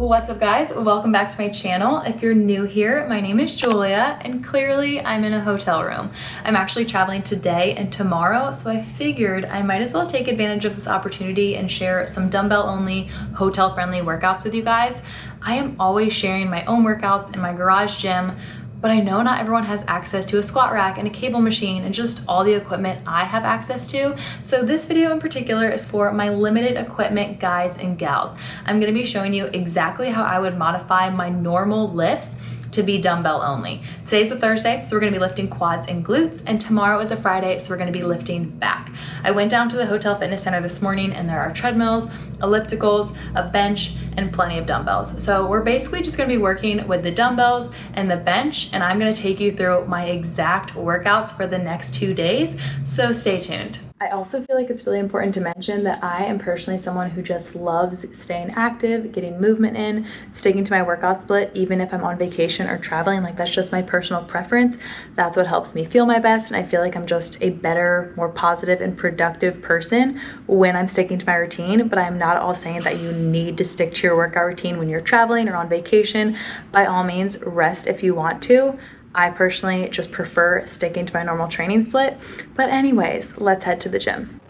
What's up guys? Welcome back to my channel. If you're new here, my name is Julia and clearly I'm in a hotel room. I'm actually traveling today and tomorrow, so I figured I might as well take advantage of this opportunity and share some dumbbell only, hotel friendly workouts with you guys. I am always sharing my own workouts in my garage gym, but I know not everyone has access to a squat rack and a cable machine and just all the equipment I have access to. So this video in particular is for my limited equipment guys and gals. I'm gonna be showing you exactly how I would modify my normal lifts to be dumbbell only. Today's a Thursday, so we're gonna be lifting quads and glutes, and tomorrow is a Friday, so we're gonna be lifting back. I went down to the hotel fitness center this morning and there are treadmills, ellipticals, a bench, and plenty of dumbbells. So we're basically just gonna be working with the dumbbells and the bench, and I'm gonna take you through my exact workouts for the next 2 days, so stay tuned. I also feel like it's really important to mention that I am personally someone who just loves staying active, getting movement in, sticking to my workout split, even if I'm on vacation or traveling. Like, that's just my personal preference. That's what helps me feel my best, and I feel like I'm just a better, more positive and productive person when I'm sticking to my routine. But I'm not at all saying that you need to stick to your workout routine when you're traveling or on vacation. By all means, rest if you want to. I personally just prefer sticking to my normal training split. But anyways, let's head to the gym.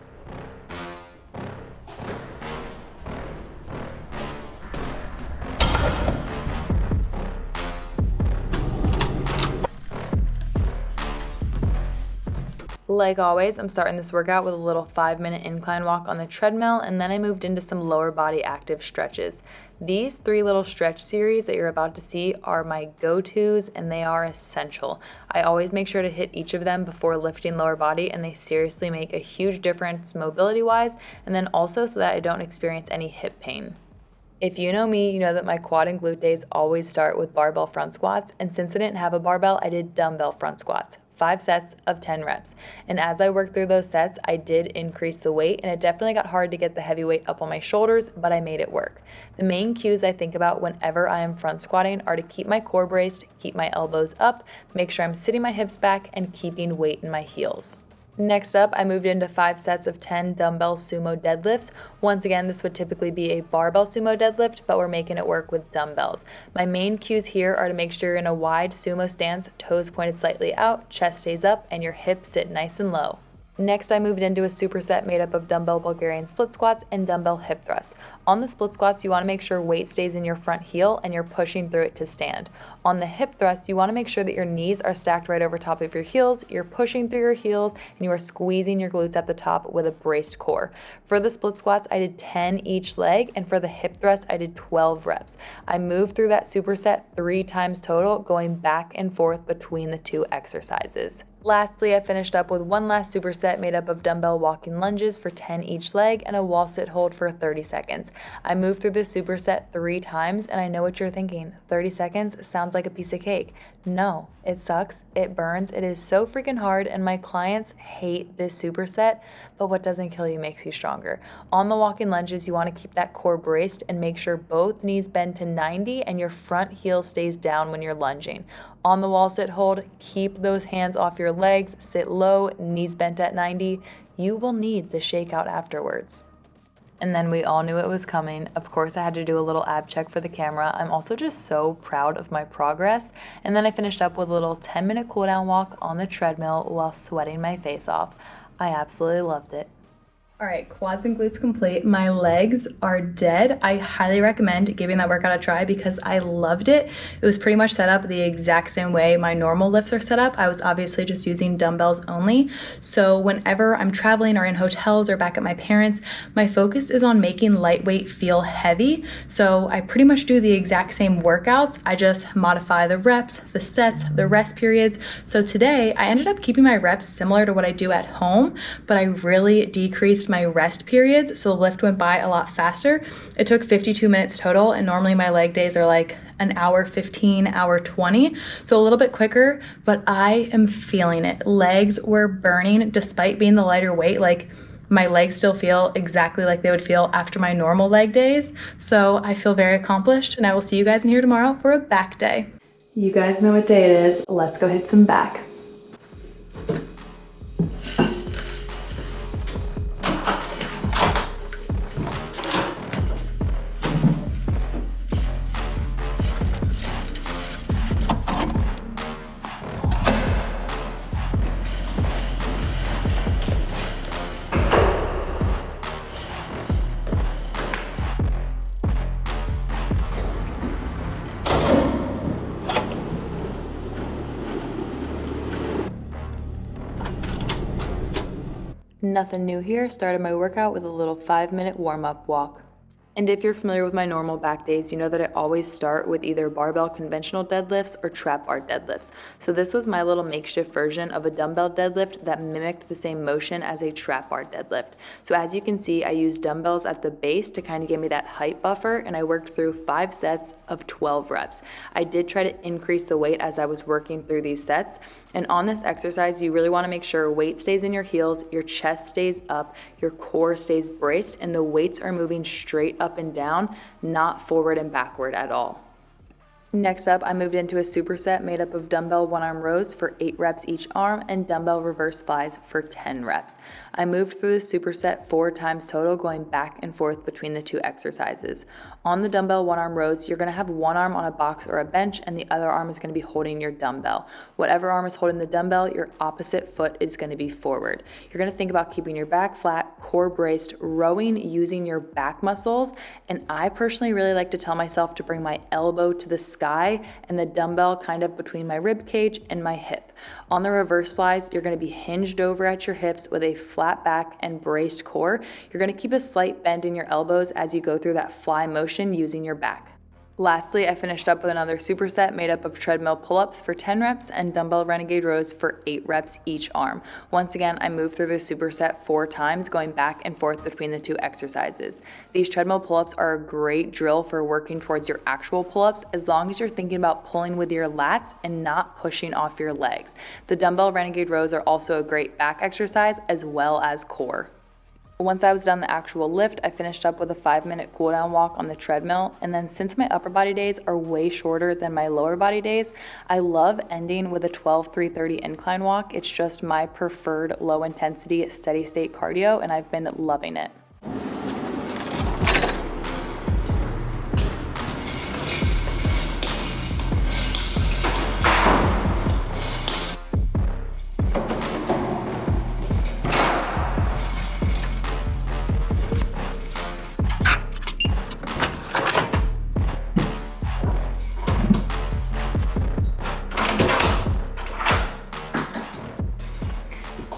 Like always, I'm starting this workout with a little 5-minute incline walk on the treadmill, and then I moved into some lower body active stretches. These 3 little stretch series that you're about to see are my go-tos, and they are essential. I always make sure to hit each of them before lifting lower body, and they seriously make a huge difference mobility-wise, and then also so that I don't experience any hip pain. If you know me, you know that my quad and glute days always start with barbell front squats, and since I didn't have a barbell, I did dumbbell front squats. 5 sets of 10 reps. And as I worked through those sets, I did increase the weight, and it definitely got hard to get the heavy weight up on my shoulders, but I made it work. The main cues I think about whenever I am front squatting are to keep my core braced, keep my elbows up, make sure I'm sitting my hips back, and keeping weight in my heels. Next up, I moved into 5 sets of 10 dumbbell sumo deadlifts. Once again, this would typically be a barbell sumo deadlift, but we're making it work with dumbbells. My main cues here are to make sure you're in a wide sumo stance, toes pointed slightly out, chest stays up, and your hips sit nice and low. Next, I moved into a superset made up of dumbbell Bulgarian split squats and dumbbell hip thrusts. On the split squats, you want to make sure weight stays in your front heel and you're pushing through it to stand. On the hip thrust, you want to make sure that your knees are stacked right over top of your heels, you're pushing through your heels, and you are squeezing your glutes at the top with a braced core. For the split squats, I did 10 each leg, and for the hip thrust, I did 12 reps. I moved through that superset 3 times total, going back and forth between the 2 exercises. Lastly, I finished up with one last superset made up of dumbbell walking lunges for 10 each leg and a wall sit hold for 30 seconds. I moved through this superset 3 times, and I know what you're thinking. 30 seconds sounds like a piece of cake. No, it sucks, it burns, it is so freaking hard, and my clients hate this superset, but what doesn't kill you makes you stronger. On the walking lunges, you want to keep that core braced and make sure both knees bend to 90 and your front heel stays down when you're lunging. On the wall sit hold, keep those hands off your legs, sit low, knees bent at 90. You will need the shakeout afterwards. And then we all knew it was coming. Of course, I had to do a little ab check for the camera. I'm also just so proud of my progress. And then I finished up with a little 10-minute cool down walk on the treadmill while sweating my face off. I absolutely loved it. All right, quads and glutes complete. My legs are dead. I highly recommend giving that workout a try because I loved it. It was pretty much set up the exact same way my normal lifts are set up. I was obviously just using dumbbells only. So whenever I'm traveling or in hotels or back at my parents', my focus is on making lightweight feel heavy. So I pretty much do the exact same workouts. I just modify the reps, the sets, the rest periods. So today I ended up keeping my reps similar to what I do at home, but I really decreased my rest periods, so the lift went by a lot faster. It took 52 minutes total, and normally my leg days are like an hour 15, hour 20, so a little bit quicker, but I am feeling it. Legs were burning despite being the lighter weight. Like, my legs still feel exactly like they would feel after my normal leg days, so I feel very accomplished, and I will see you guys in here tomorrow for a back day. You guys know what day it is. Let's go hit some back. Nothing new here, started my workout with a little 5-minute warm-up walk. And if you're familiar with my normal back days, you know that I always start with either barbell conventional deadlifts or trap bar deadlifts. So this was my little makeshift version of a dumbbell deadlift that mimicked the same motion as a trap bar deadlift. So as you can see, I used dumbbells at the base to kind of give me that height buffer, and I worked through 5 sets of 12 reps. I did try to increase the weight as I was working through these sets. And on this exercise, you really want to make sure weight stays in your heels, your chest stays up, your core stays braced, and the weights are moving straight up and down, not forward and backward at all. Next up, I moved into a superset made up of dumbbell one-arm rows for 8 reps each arm and dumbbell reverse flies for 10 reps. I moved through the superset 4 times total, going back and forth between the 2 exercises. On the dumbbell one-arm rows, you're going to have one arm on a box or a bench, and the other arm is going to be holding your dumbbell. Whatever arm is holding the dumbbell, your opposite foot is going to be forward. You're going to think about keeping your back flat, core braced, rowing using your back muscles, and I personally really like to tell myself to bring my elbow to the sky and the dumbbell kind of between my rib cage and my hip. On the reverse flies, you're going to be hinged over at your hips with a flat back and braced core. You're going to keep a slight bend in your elbows as you go through that fly motion using your back. Lastly, I finished up with another superset made up of treadmill pull-ups for 10 reps and dumbbell renegade rows for 8 reps each arm. Once again, I moved through the superset 4 times, going back and forth between the 2 exercises. These treadmill pull-ups are a great drill for working towards your actual pull-ups, as long as you're thinking about pulling with your lats and not pushing off your legs. The dumbbell renegade rows are also a great back exercise as well as core. Once I was done the actual lift, I finished up with a 5-minute cool down walk on the treadmill, and then since my upper body days are way shorter than my lower body days, I love ending with a 12-3-30 incline walk. It's just my preferred low intensity steady state cardio, and I've been loving it.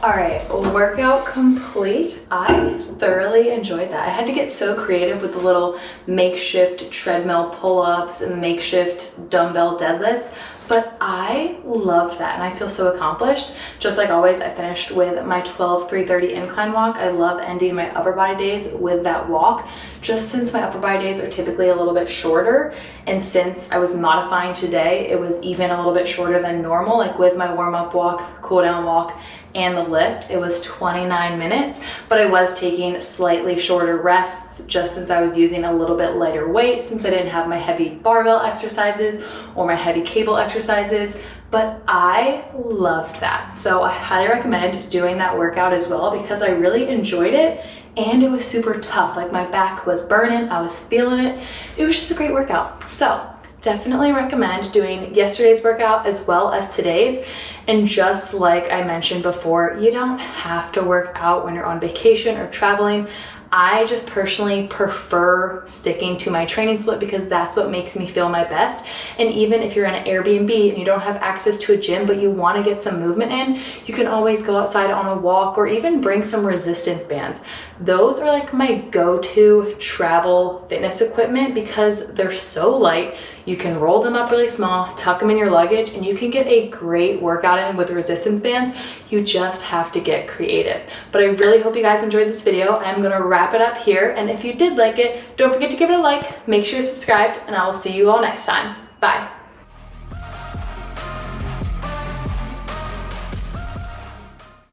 All right, workout complete. I thoroughly enjoyed that. I had to get so creative with the little makeshift treadmill pull-ups and makeshift dumbbell deadlifts, but I loved that and I feel so accomplished. Just like always, I finished with my 12-3-30 incline walk. I love ending my upper body days with that walk, just since my upper body days are typically a little bit shorter, and since I was modifying today, it was even a little bit shorter than normal, like with my warm-up walk, cool down walk, and the lift. It was 29 minutes, but I was taking slightly shorter rests just since I was using a little bit lighter weight, since I didn't have my heavy barbell exercises or my heavy cable exercises, but I loved that. So I highly recommend doing that workout as well, because I really enjoyed it and it was super tough. Like, my back was burning, I was feeling it. It was just a great workout. So definitely recommend doing yesterday's workout as well as today's. And just like I mentioned before, you don't have to work out when you're on vacation or traveling. I just personally prefer sticking to my training split because that's what makes me feel my best. And even if you're in an Airbnb and you don't have access to a gym, but you want to get some movement in, you can always go outside on a walk or even bring some resistance bands. Those are like my go-to travel fitness equipment because they're so light. You can roll them up really small, tuck them in your luggage, and you can get a great workout in with resistance bands. You just have to get creative. But I really hope you guys enjoyed this video. I'm gonna wrap it up here, and if you did like it, don't forget to give it a like, make sure you're subscribed, and I will see you all next time. Bye.